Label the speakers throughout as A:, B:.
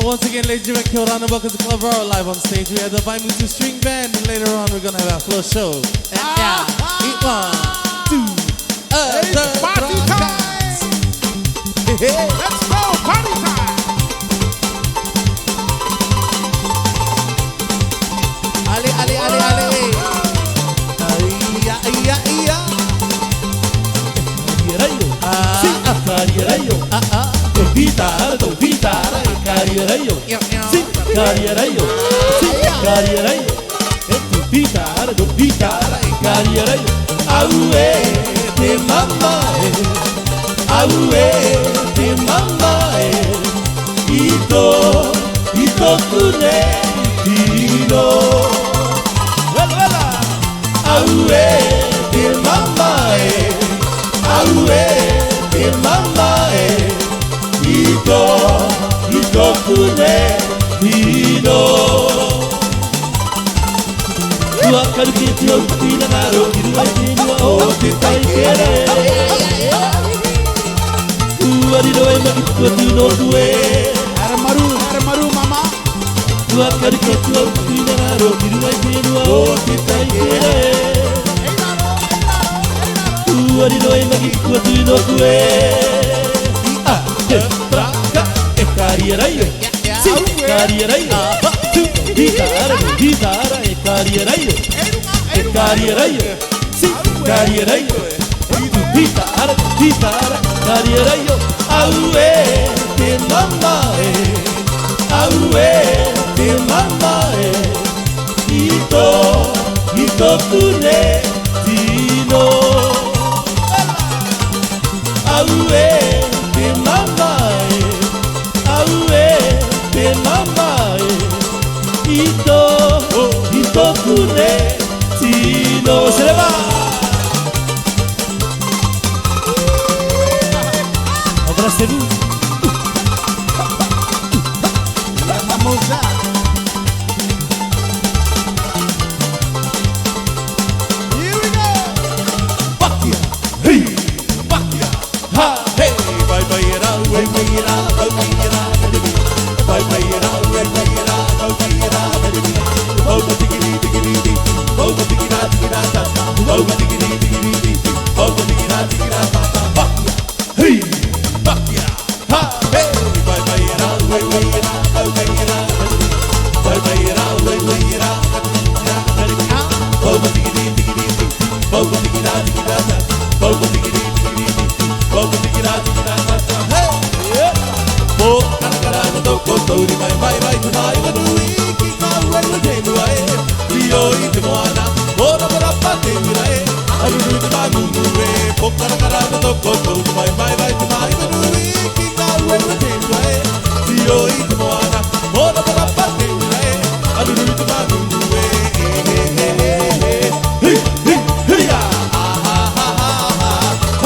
A: Once again, ladies and gentlemen, Kia ora, welcome to Club Royal live on stage. We have the Vaimutu String Band, and later on we're gonna have our floor show. And yeah, eat 1, 2,
B: It's party time! Let's go, party time!
A: Ali, ali, ali, ali. Iya, iya, iya.
C: Cariereio, Vitara, cariereio, sim, cariereio, Vitara, cariereio, auê, de mamãe, ito kune, tino, auê, de mamãe, ito kune hino Tua karukiti o tina ngaro Kirua tinua o te taikere Tua riro e makitua tino tue
B: Aramaru, mama!
C: Tua karukiti o tina ngaro Kirua tinua o te taikere Tua riro e makitua tino tue Cariereio, sim, cariereio, Vitara, cariereio, sim, cariereio, Vitara, cariereio, auê, te mamae, ito kune, tino, auê, te mamae, ito kune tino se le va abraceru
B: Vamos lá! Here we go!
A: Pakia,
C: hey
A: pakia,
C: ha
A: hey, bye bye era, bye bye era, bye bye era, bye bye era, bye bye era, bye bye era, oh digiri digiri, oh digiri digiri, oh digiri digiri, oh digiri digiri, pakia,
C: hey
A: pakia, ha, hey, bye bye era, bye bye era, bye bye era, bye bye era, bye bye era, oh digiri digiri, oh digiri digiri, oh digiri digiri, oh digiri digiri, hey. Oh, cara, no kotori mai mai mai tunai vanui kika wenu tenu ai rio ite moana ora para pate mirai aruru te manunu e oh, cara, no kotori mai mai mai tunai vanui kika wenu tenu ai rio ite moana ora para pate mirai aruru te manunu e
C: hey ya hey ya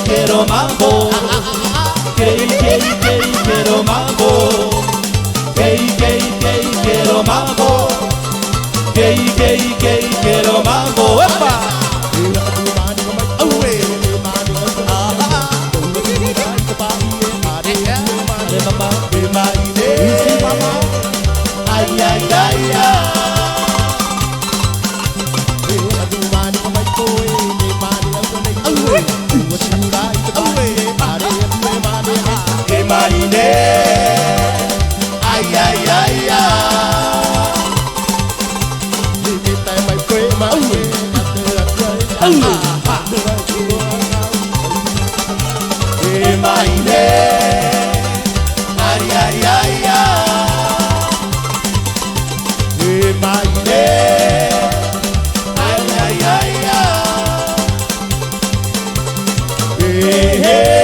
C: quiero mambo, quiero mambo, quiero mambo, quiero mambo, ¡epa! Ay, ay, ay, ay. hey, hey.